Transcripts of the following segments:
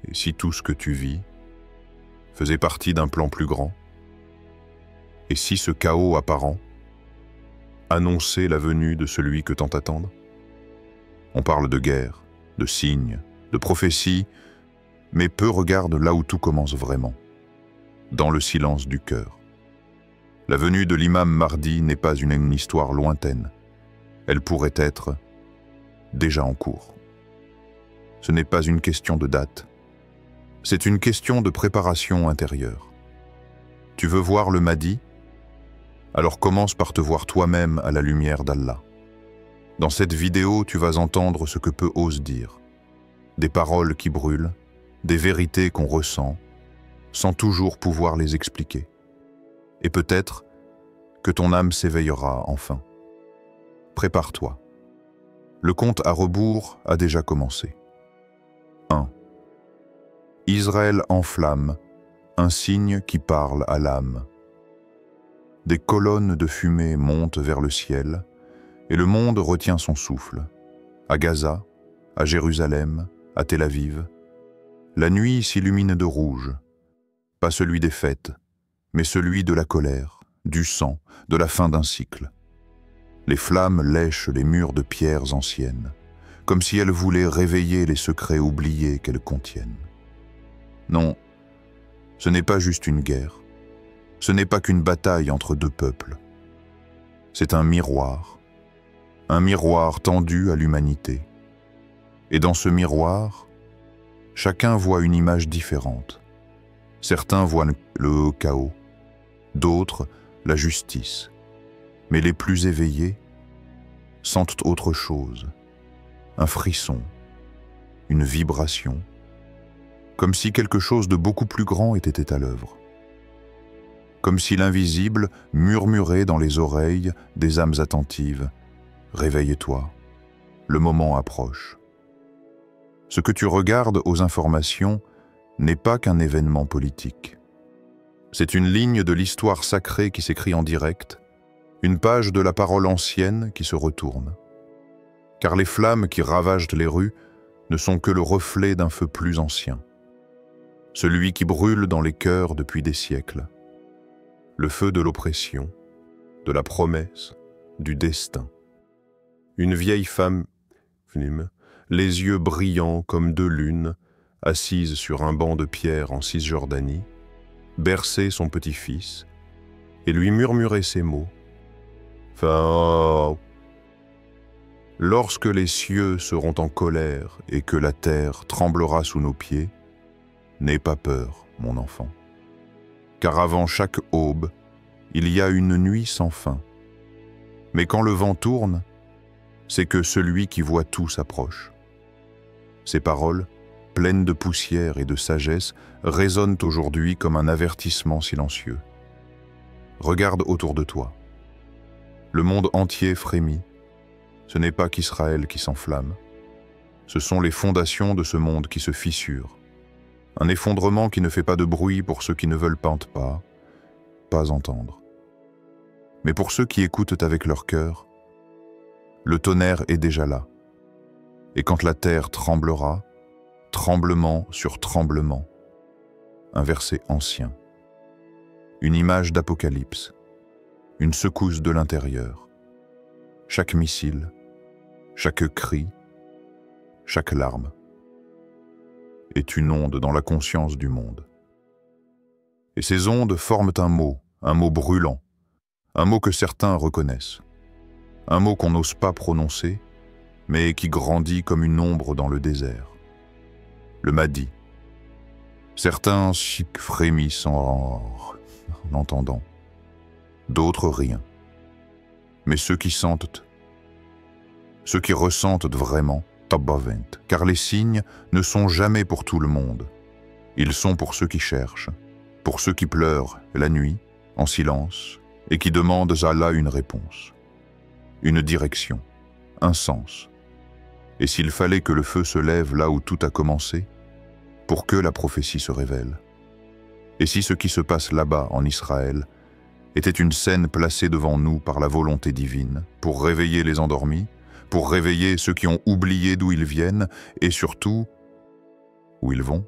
Et si tout ce que tu vis faisait partie d'un plan plus grand? Et si ce chaos apparent annonçait la venue de celui que tant attendent? On parle de guerre, de signes, de prophéties, mais peu regardent là où tout commence vraiment, dans le silence du cœur. La venue de l'imam Mahdi n'est pas une histoire lointaine. Elle pourrait être déjà en cours. Ce n'est pas une question de date. C'est une question de préparation intérieure. Tu veux voir le Mahdi? Alors commence par te voir toi-même à la lumière d'Allah. Dans cette vidéo, tu vas entendre ce que peu ose dire. Des paroles qui brûlent, des vérités qu'on ressent, sans toujours pouvoir les expliquer. Et peut-être que ton âme s'éveillera enfin. Prépare-toi. Le compte à rebours a déjà commencé. 1. Israël en flammes, un signe qui parle à l'âme. Des colonnes de fumée montent vers le ciel, et le monde retient son souffle. À Gaza, à Jérusalem, à Tel Aviv, la nuit s'illumine de rouge, pas celui des fêtes, mais celui de la colère, du sang, de la fin d'un cycle. Les flammes lèchent les murs de pierres anciennes, comme si elles voulaient réveiller les secrets oubliés qu'elles contiennent. Non, ce n'est pas juste une guerre, ce n'est pas qu'une bataille entre deux peuples. C'est un miroir tendu à l'humanité. Et dans ce miroir, chacun voit une image différente. Certains voient le chaos, d'autres la justice. Mais les plus éveillés sentent autre chose, un frisson, une vibration, comme si quelque chose de beaucoup plus grand était à l'œuvre. Comme si l'invisible murmurait dans les oreilles des âmes attentives « Réveille-toi, le moment approche ». Ce que tu regardes aux informations n'est pas qu'un événement politique. C'est une ligne de l'histoire sacrée qui s'écrit en direct, une page de la parole ancienne qui se retourne. Car les flammes qui ravagent les rues ne sont que le reflet d'un feu plus ancien, celui qui brûle dans les cœurs depuis des siècles. Le feu de l'oppression, de la promesse, du destin. Une vieille femme, les yeux brillants comme deux lunes, assise sur un banc de pierre en Cisjordanie, berçait son petit-fils et lui murmurait ces mots. Lorsque les cieux seront en colère et que la terre tremblera sous nos pieds, n'aie pas peur, mon enfant. Car avant chaque aube, il y a une nuit sans fin. Mais quand le vent tourne, c'est que celui qui voit tout s'approche. Ces paroles, pleines de poussière et de sagesse, résonnent aujourd'hui comme un avertissement silencieux. Regarde autour de toi. Le monde entier frémit. Ce n'est pas qu'Israël qui s'enflamme. Ce sont les fondations de ce monde qui se fissurent. Un effondrement qui ne fait pas de bruit pour ceux qui ne veulent pas entendre. Mais pour ceux qui écoutent avec leur cœur, le tonnerre est déjà là. Et quand la terre tremblera, tremblement sur tremblement, un verset ancien, une image d'Apocalypse, une secousse de l'intérieur, chaque missile, chaque cri, chaque larme, est une onde dans la conscience du monde. Et ces ondes forment un mot brûlant, un mot que certains reconnaissent, un mot qu'on n'ose pas prononcer, mais qui grandit comme une ombre dans le désert. Le Mahdi. Certains frémissent en l'entendant, d'autres rien. Mais ceux qui ressentent vraiment, car les signes ne sont jamais pour tout le monde. Ils sont pour ceux qui cherchent, pour ceux qui pleurent la nuit, en silence, et qui demandent à Allah une réponse, une direction, un sens. Et s'il fallait que le feu se lève là où tout a commencé, pour que la prophétie se révèle? Et si ce qui se passe là-bas, en Israël, était une scène placée devant nous par la volonté divine, pour réveiller les endormis, pour réveiller ceux qui ont oublié d'où ils viennent, et surtout, où ils vont?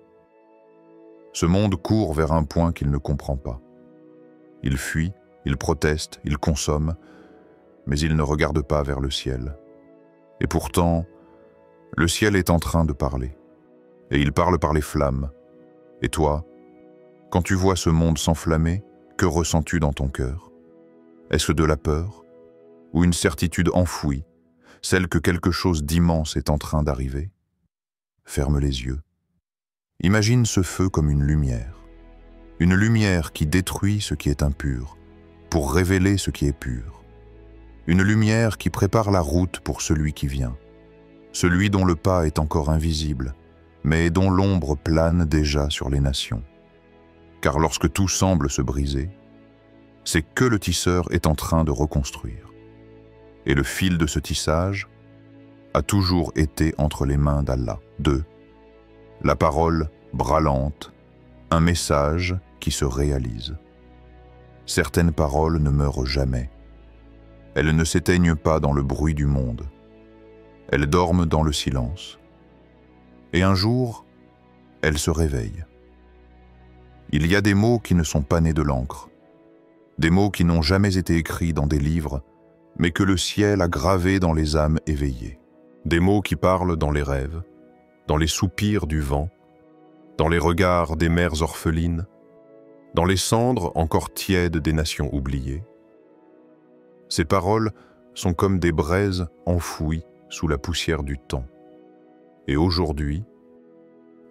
Ce monde court vers un point qu'il ne comprend pas. Il fuit, il proteste, il consomme, mais il ne regarde pas vers le ciel. Et pourtant, le ciel est en train de parler. Et il parle par les flammes. Et toi, quand tu vois ce monde s'enflammer, que ressens-tu dans ton cœur? Est-ce de la peur ou une certitude enfouie, celle que quelque chose d'immense est en train d'arriver? Ferme les yeux. Imagine ce feu comme une lumière qui détruit ce qui est impur, pour révéler ce qui est pur. Une lumière qui prépare la route pour celui qui vient, celui dont le pas est encore invisible, mais dont l'ombre plane déjà sur les nations. Car lorsque tout semble se briser, c'est que le tisseur est en train de reconstruire. Et le fil de ce tissage a toujours été entre les mains d'Allah. 2. La parole bralante, un message qui se réalise. Certaines paroles ne meurent jamais. Elles ne s'éteignent pas dans le bruit du monde. Elles dorment dans le silence. Et un jour, elles se réveillent. Il y a des mots qui ne sont pas nés de l'encre, des mots qui n'ont jamais été écrits dans des livres, mais que le ciel a gravés dans les âmes éveillées. Des mots qui parlent dans les rêves, dans les soupirs du vent, dans les regards des mères orphelines, dans les cendres encore tièdes des nations oubliées. Ces paroles sont comme des braises enfouies sous la poussière du temps. Et aujourd'hui,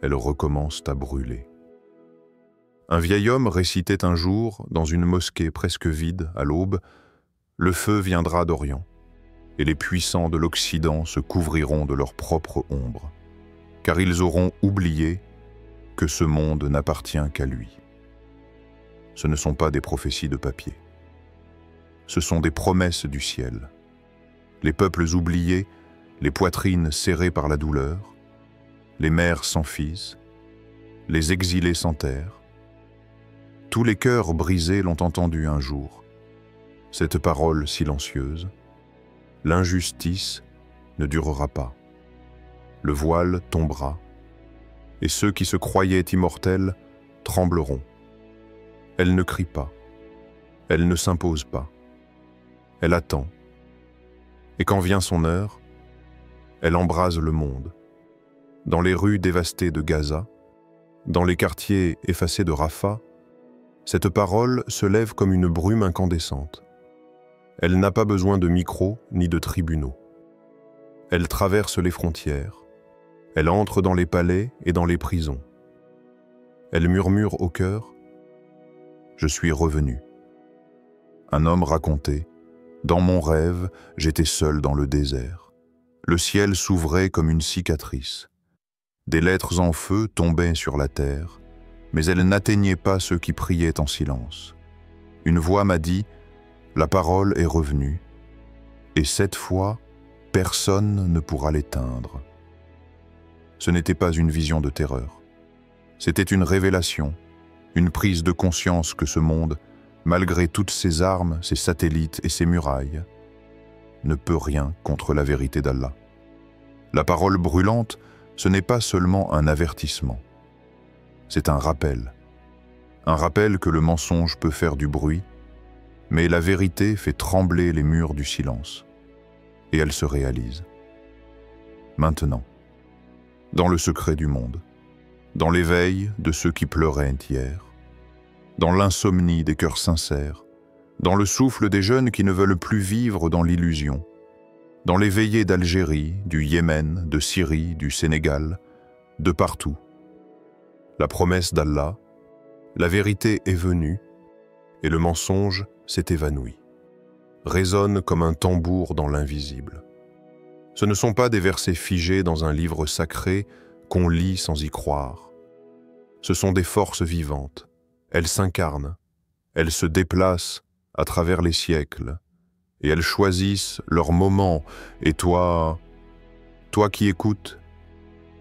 elles recommencent à brûler. Un vieil homme récitait un jour, dans une mosquée presque vide, à l'aube, « Le feu viendra d'Orient, et les puissants de l'Occident se couvriront de leur propre ombre, car ils auront oublié que ce monde n'appartient qu'à lui. » Ce ne sont pas des prophéties de papier. Ce sont des promesses du ciel. Les peuples oubliés, les poitrines serrées par la douleur, les mères sans fils, les exilés sans terre. Tous les cœurs brisés l'ont entendu un jour. Cette parole silencieuse, l'injustice ne durera pas. Le voile tombera, et ceux qui se croyaient immortels trembleront. Elle ne crie pas, elle ne s'impose pas, elle attend. Et quand vient son heure, elle embrase le monde. Dans les rues dévastées de Gaza, dans les quartiers effacés de Rafah, cette parole se lève comme une brume incandescente. Elle n'a pas besoin de micros ni de tribunaux. Elle traverse les frontières. Elle entre dans les palais et dans les prisons. Elle murmure au cœur « Je suis revenu ». Un homme racontait « Dans mon rêve, j'étais seul dans le désert. Le ciel s'ouvrait comme une cicatrice. Des lettres en feu tombaient sur la terre, mais elles n'atteignaient pas ceux qui priaient en silence. Une voix m'a dit « La parole est revenue, et cette fois, personne ne pourra l'éteindre. » Ce n'était pas une vision de terreur. C'était une révélation, une prise de conscience que ce monde, malgré toutes ses armes, ses satellites et ses murailles, ne peut rien contre la vérité d'Allah. La parole brûlante, ce n'est pas seulement un avertissement. C'est un rappel que le mensonge peut faire du bruit, mais la vérité fait trembler les murs du silence, et elle se réalise. Maintenant, dans le secret du monde, dans l'éveil de ceux qui pleuraient hier, dans l'insomnie des cœurs sincères, dans le souffle des jeunes qui ne veulent plus vivre dans l'illusion, dans les veillées d'Algérie, du Yémen, de Syrie, du Sénégal, de partout. La promesse d'Allah, la vérité est venue et le mensonge s'est évanoui, résonne comme un tambour dans l'invisible. Ce ne sont pas des versets figés dans un livre sacré qu'on lit sans y croire. Ce sont des forces vivantes. Elles s'incarnent, elles se déplacent à travers les siècles et elles choisissent leur moment. Et toi qui écoutes,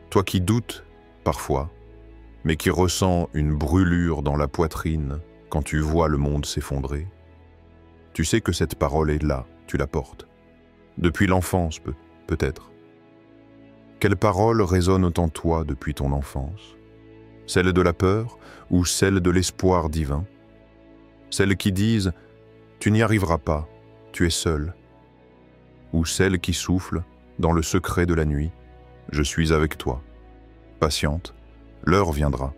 toi qui doutes parfois, mais qui ressens une brûlure dans la poitrine quand tu vois le monde s'effondrer, tu sais que cette parole est là, tu la portes. Depuis l'enfance peut-être. Quelle parole résonne en toi depuis ton enfance? Celles de la peur ou celles de l'espoir divin? Celles qui disent « Tu n'y arriveras pas, tu es seul » ou celles qui soufflent dans le secret de la nuit « Je suis avec toi ». Patiente, l'heure viendra.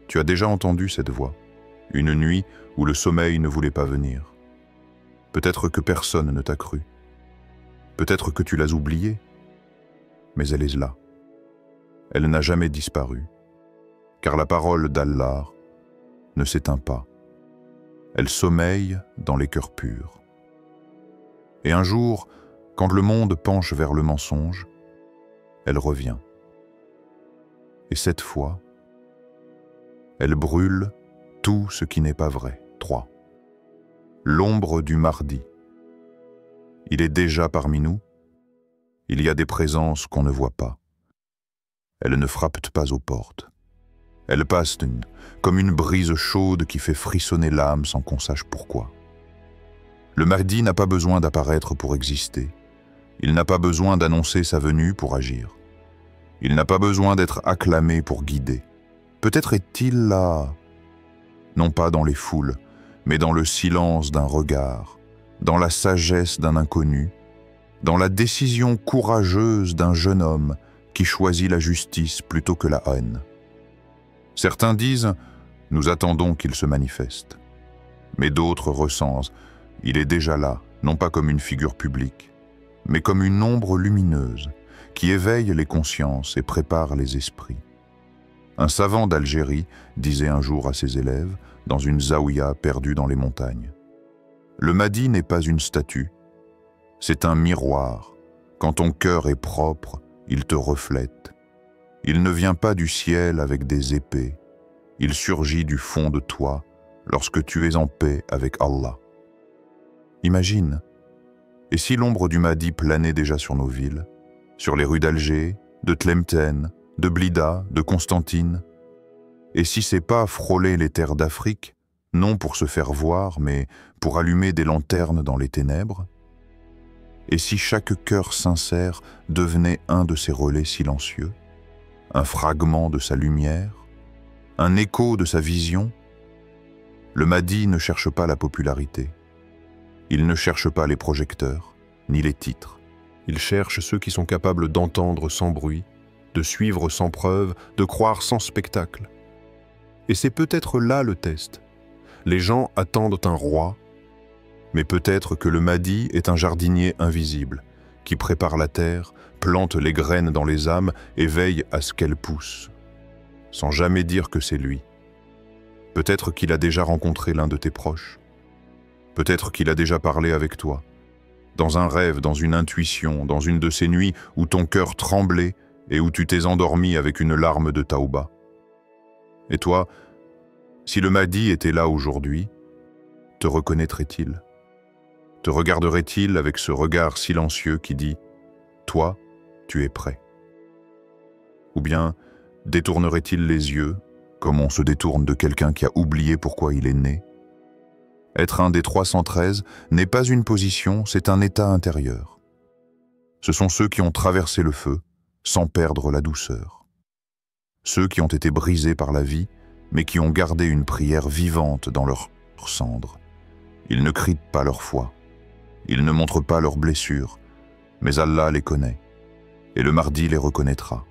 Tu as déjà entendu cette voix, une nuit où le sommeil ne voulait pas venir. Peut-être que personne ne t'a cru. Peut-être que tu l'as oubliée, mais elle est là. Elle n'a jamais disparu, car la parole d'Allah ne s'éteint pas. Elle sommeille dans les cœurs purs. Et un jour, quand le monde penche vers le mensonge, elle revient. Et cette fois, elle brûle tout ce qui n'est pas vrai. 3. L'ombre du mardi. Il est déjà parmi nous. Il y a des présences qu'on ne voit pas. Elles ne frappent pas aux portes. Elles passent comme une brise chaude qui fait frissonner l'âme sans qu'on sache pourquoi. Le Mahdi n'a pas besoin d'apparaître pour exister. Il n'a pas besoin d'annoncer sa venue pour agir. Il n'a pas besoin d'être acclamé pour guider. Peut-être est-il là, non pas dans les foules, mais dans le silence d'un regard, dans la sagesse d'un inconnu, dans la décision courageuse d'un jeune homme qui choisit la justice plutôt que la haine. Certains disent « Nous attendons qu'il se manifeste ». Mais d'autres recensent « Il est déjà là, non pas comme une figure publique, mais comme une ombre lumineuse qui éveille les consciences et prépare les esprits ». Un savant d'Algérie disait un jour à ses élèves, dans une zaouïa perdue dans les montagnes, « Le Mahdi n'est pas une statue, c'est un miroir. Quand ton cœur est propre, il te reflète. Il ne vient pas du ciel avec des épées, il surgit du fond de toi lorsque tu es en paix avec Allah. » Imagine, et si l'ombre du Mahdi planait déjà sur nos villes, sur les rues d'Alger, de Tlemcen, de Blida, de Constantine, et si ces pas frôlaient les terres d'Afrique, non pour se faire voir, mais pour allumer des lanternes dans les ténèbres, et si chaque cœur sincère devenait un de ces relais silencieux, un fragment de sa lumière, un écho de sa vision, le Mahdi ne cherche pas la popularité. Il ne cherche pas les projecteurs, ni les titres. Il cherche ceux qui sont capables d'entendre sans bruit, de suivre sans preuve, de croire sans spectacle. Et c'est peut-être là le test. Les gens attendent un roi, mais peut-être que le Mahdi est un jardinier invisible, qui prépare la terre, plante les graines dans les âmes et veille à ce qu'elles poussent, sans jamais dire que c'est lui. Peut-être qu'il a déjà rencontré l'un de tes proches. Peut-être qu'il a déjà parlé avec toi, dans un rêve, dans une intuition, dans une de ces nuits où ton cœur tremblait et où tu t'es endormi avec une larme de taouba. Et toi, si le Mahdi était là aujourd'hui, te reconnaîtrait-il? Te regarderait-il avec ce regard silencieux qui dit « Toi, tu es prêt » Ou bien détournerait-il les yeux, comme on se détourne de quelqu'un qui a oublié pourquoi il est né? Être un des 313 n'est pas une position, c'est un état intérieur. Ce sont ceux qui ont traversé le feu sans perdre la douceur. Ceux qui ont été brisés par la vie, mais qui ont gardé une prière vivante dans leurs cendres. Ils ne crient pas leur foi. Ils ne montrent pas leurs blessures, mais Allah les connaît, et le Mahdi les reconnaîtra.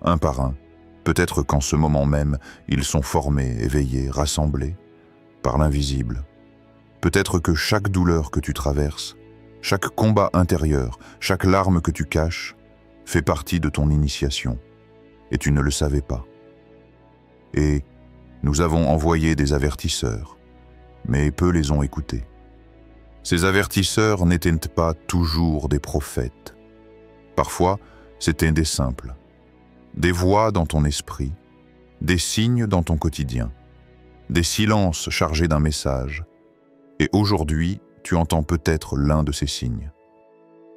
Un par un, peut-être qu'en ce moment même, ils sont formés, éveillés, rassemblés, par l'invisible. Peut-être que chaque douleur que tu traverses, chaque combat intérieur, chaque larme que tu caches, fait partie de ton initiation, et tu ne le savais pas. Et nous avons envoyé des avertisseurs, mais peu les ont écoutés. Ces avertisseurs n'étaient pas toujours des prophètes. Parfois, c'étaient des simples, des voix dans ton esprit, des signes dans ton quotidien, des silences chargés d'un message. Et aujourd'hui, tu entends peut-être l'un de ces signes.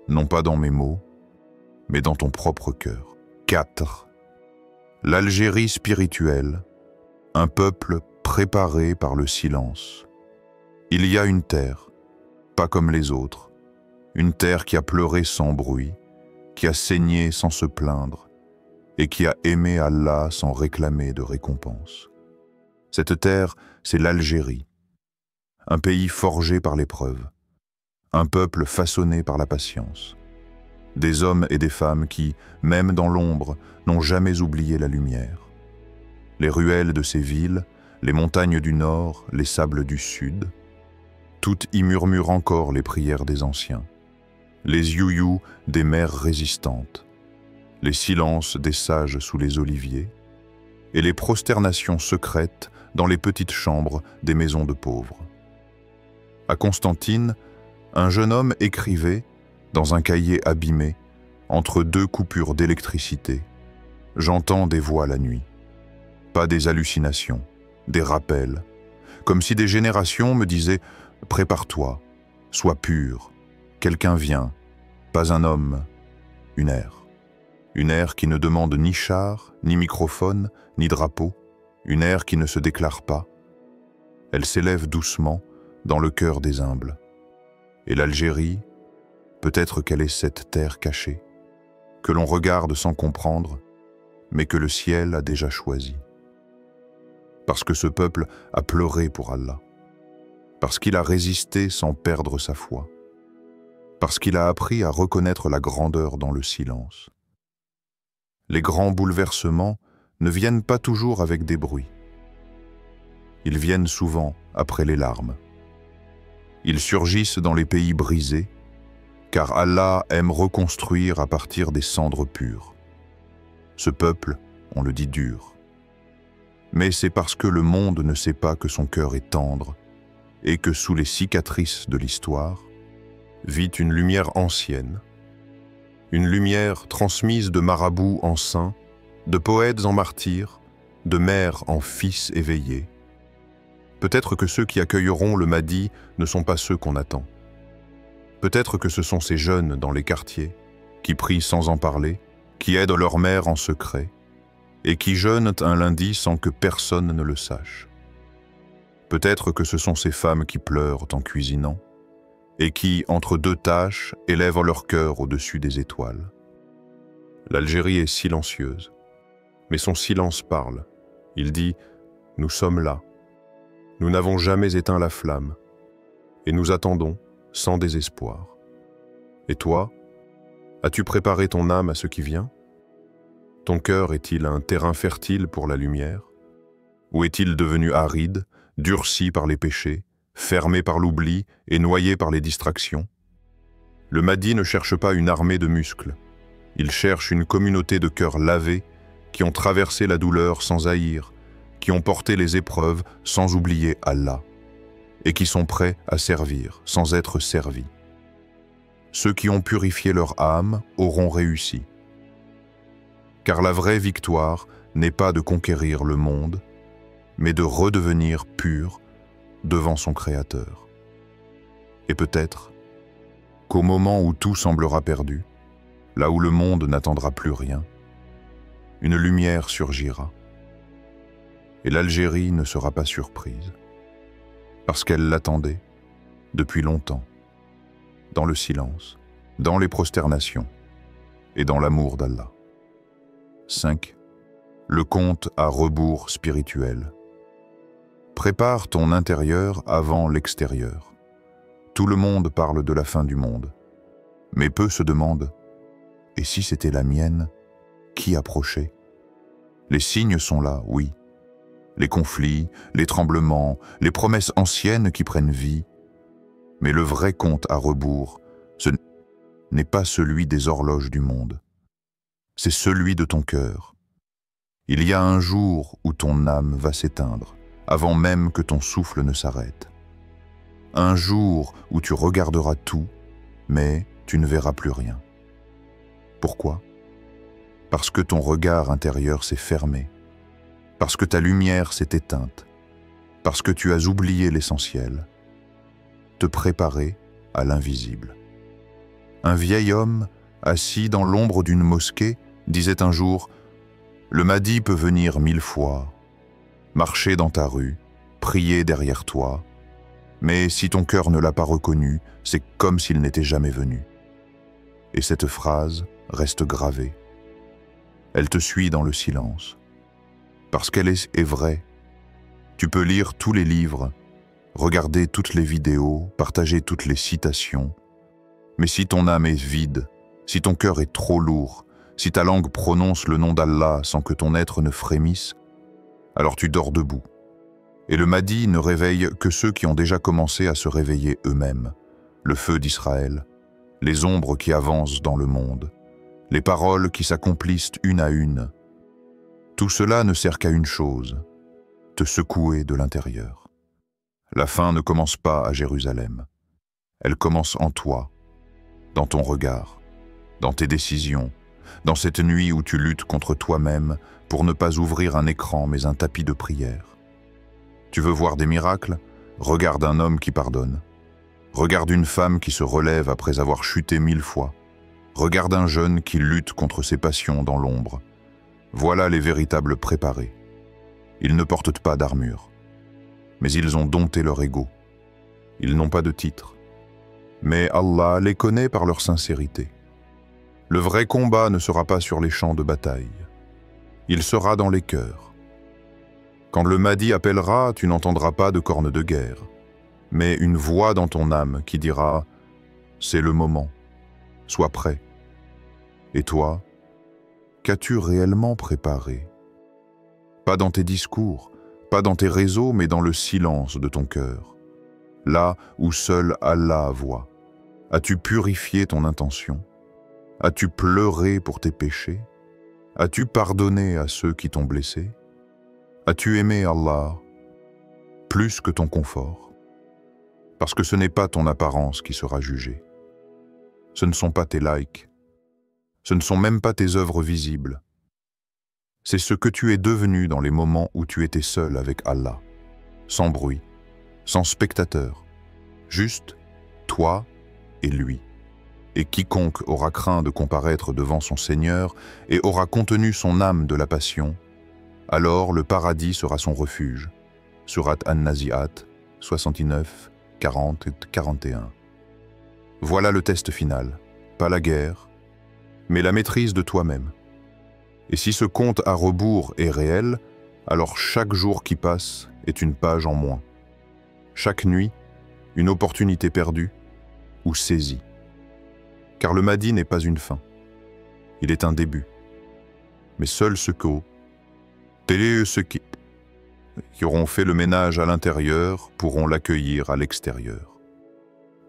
Non pas dans mes mots, mais dans ton propre cœur. 4. L'Algérie spirituelle, un peuple préparé par le silence. Il y a une terre, pas comme les autres, une terre qui a pleuré sans bruit, qui a saigné sans se plaindre, et qui a aimé Allah sans réclamer de récompense. Cette terre, c'est l'Algérie, un pays forgé par l'épreuve, un peuple façonné par la patience, des hommes et des femmes qui, même dans l'ombre, n'ont jamais oublié la lumière. Les ruelles de ces villes, les montagnes du nord, les sables du sud, toutes y murmurent encore les prières des anciens, les youyous des mères résistantes, les silences des sages sous les oliviers, et les prosternations secrètes dans les petites chambres des maisons de pauvres. À Constantine, un jeune homme écrivait, dans un cahier abîmé, entre deux coupures d'électricité, « J'entends des voix la nuit ». Pas des hallucinations, des rappels, comme si des générations me disaient « Prépare-toi, sois pur, quelqu'un vient, pas un homme, une ère ». Une ère qui ne demande ni char, ni microphone, ni drapeau, une ère qui ne se déclare pas. Elle s'élève doucement dans le cœur des humbles. Et l'Algérie, peut-être qu'elle est cette terre cachée, que l'on regarde sans comprendre, mais que le ciel a déjà choisie. Parce que ce peuple a pleuré pour Allah, parce qu'il a résisté sans perdre sa foi, parce qu'il a appris à reconnaître la grandeur dans le silence. Les grands bouleversements ne viennent pas toujours avec des bruits. Ils viennent souvent après les larmes. Ils surgissent dans les pays brisés, car Allah aime reconstruire à partir des cendres pures. Ce peuple, on le dit dur. Mais c'est parce que le monde ne sait pas que son cœur est tendre et que sous les cicatrices de l'histoire vit une lumière ancienne, une lumière transmise de marabouts en saints, de poètes en martyrs, de mères en fils éveillés. Peut-être que ceux qui accueilleront le Mahdi ne sont pas ceux qu'on attend. Peut-être que ce sont ces jeunes dans les quartiers, qui prient sans en parler, qui aident leur mère en secret, et qui jeûnent un lundi sans que personne ne le sache. Peut-être que ce sont ces femmes qui pleurent en cuisinant, et qui, entre deux tâches, élèvent leur cœur au-dessus des étoiles. L'Algérie est silencieuse, mais son silence parle. Il dit « Nous sommes là. Nous n'avons jamais éteint la flamme, et nous attendons sans désespoir. Et toi, as-tu préparé ton âme à ce qui vient? Ton cœur est-il un terrain fertile pour la lumière? Ou est-il devenu aride, durci par les péchés, fermé par l'oubli et noyé par les distractions? Le Mahdi ne cherche pas une armée de muscles. Il cherche une communauté de cœurs lavés qui ont traversé la douleur sans haïr, qui ont porté les épreuves sans oublier Allah, et qui sont prêts à servir sans être servis. Ceux qui ont purifié leur âme auront réussi. Car la vraie victoire n'est pas de conquérir le monde, mais de redevenir pur devant son Créateur. Et peut-être qu'au moment où tout semblera perdu, là où le monde n'attendra plus rien, une lumière surgira. Et l'Algérie ne sera pas surprise, parce qu'elle l'attendait depuis longtemps, dans le silence, dans les prosternations et dans l'amour d'Allah. 5. Le compte à rebours spirituel. Prépare ton intérieur avant l'extérieur. Tout le monde parle de la fin du monde, mais peu se demandent « Et si c'était la mienne, qui approchait ?» Les signes sont là, oui. Les conflits, les tremblements, les promesses anciennes qui prennent vie. Mais le vrai compte à rebours, ce n'est pas celui des horloges du monde. C'est celui de ton cœur. Il y a un jour où ton âme va s'éteindre, avant même que ton souffle ne s'arrête. Un jour où tu regarderas tout, mais tu ne verras plus rien. Pourquoi? Parce que ton regard intérieur s'est fermé, parce que ta lumière s'est éteinte, parce que tu as oublié l'essentiel, te préparer à l'invisible. Un vieil homme, assis dans l'ombre d'une mosquée, disait un jour « Le Mahdi peut venir 1000 fois, marcher dans ta rue, prier derrière toi, mais si ton cœur ne l'a pas reconnu, c'est comme s'il n'était jamais venu. » Et cette phrase reste gravée. Elle te suit dans le silence. Parce qu'elle est vraie. Tu peux lire tous les livres, regarder toutes les vidéos, partager toutes les citations. Mais si ton âme est vide, si ton cœur est trop lourd, si ta langue prononce le nom d'Allah sans que ton être ne frémisse, alors tu dors debout. Et le Mahdi ne réveille que ceux qui ont déjà commencé à se réveiller eux-mêmes. Le feu d'Israël, les ombres qui avancent dans le monde, les paroles qui s'accomplissent une à une. Tout cela ne sert qu'à une chose, te secouer de l'intérieur. La fin ne commence pas à Jérusalem. Elle commence en toi, dans ton regard, dans tes décisions, dans cette nuit où tu luttes contre toi-même pour ne pas ouvrir un écran mais un tapis de prière. Tu veux voir des miracles? Regarde un homme qui pardonne. Regarde une femme qui se relève après avoir chuté 1000 fois. Regarde un jeune qui lutte contre ses passions dans l'ombre. Voilà les véritables préparés. Ils ne portent pas d'armure, mais ils ont dompté leur ego. Ils n'ont pas de titre, mais Allah les connaît par leur sincérité. Le vrai combat ne sera pas sur les champs de bataille. Il sera dans les cœurs. Quand le Mahdi appellera, tu n'entendras pas de cornes de guerre, mais une voix dans ton âme qui dira « C'est le moment, sois prêt ». Et toi, qu'as-tu réellement préparé? Pas dans tes discours, pas dans tes réseaux, mais dans le silence de ton cœur. Là où seul Allah voit. As-tu purifié ton intention? As-tu pleuré pour tes péchés? As-tu pardonné à ceux qui t'ont blessé? As-tu aimé Allah plus que ton confort? Parce que ce n'est pas ton apparence qui sera jugée. Ce ne sont pas tes likes. Ce ne sont même pas tes œuvres visibles. C'est ce que tu es devenu dans les moments où tu étais seul avec Allah, sans bruit, sans spectateur, juste toi et lui. Et quiconque aura craint de comparaître devant son Seigneur et aura contenu son âme de la passion, alors le paradis sera son refuge. Surat An-Nazi'at 69, 40 et 41. Voilà le test final, pas la guerre, mais la maîtrise de toi-même. Et si ce compte à rebours est réel, alors chaque jour qui passe est une page en moins. Chaque nuit, une opportunité perdue ou saisie. Car le Mahdi n'est pas une fin. Il est un début. Mais seuls ceux qui auront fait le ménage à l'intérieur pourront l'accueillir à l'extérieur.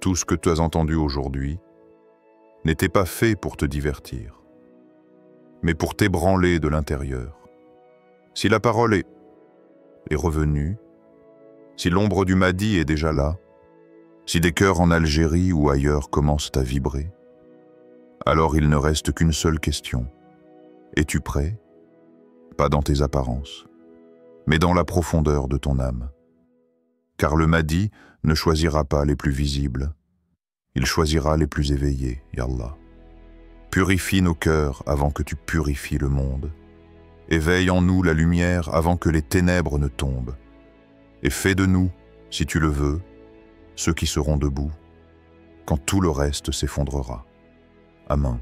Tout ce que tu as entendu aujourd'hui n'était pas fait pour te divertir, mais pour t'ébranler de l'intérieur. Si la parole est revenue, si l'ombre du Mahdi est déjà là, si des cœurs en Algérie ou ailleurs commencent à vibrer, alors il ne reste qu'une seule question. Es-tu prêt? Pas dans tes apparences, mais dans la profondeur de ton âme. Car le Mahdi ne choisira pas les plus visibles, il choisira les plus éveillés, Ya Allah. Purifie nos cœurs avant que tu purifies le monde. Éveille en nous la lumière avant que les ténèbres ne tombent. Et fais de nous, si tu le veux, ceux qui seront debout, quand tout le reste s'effondrera. Amen.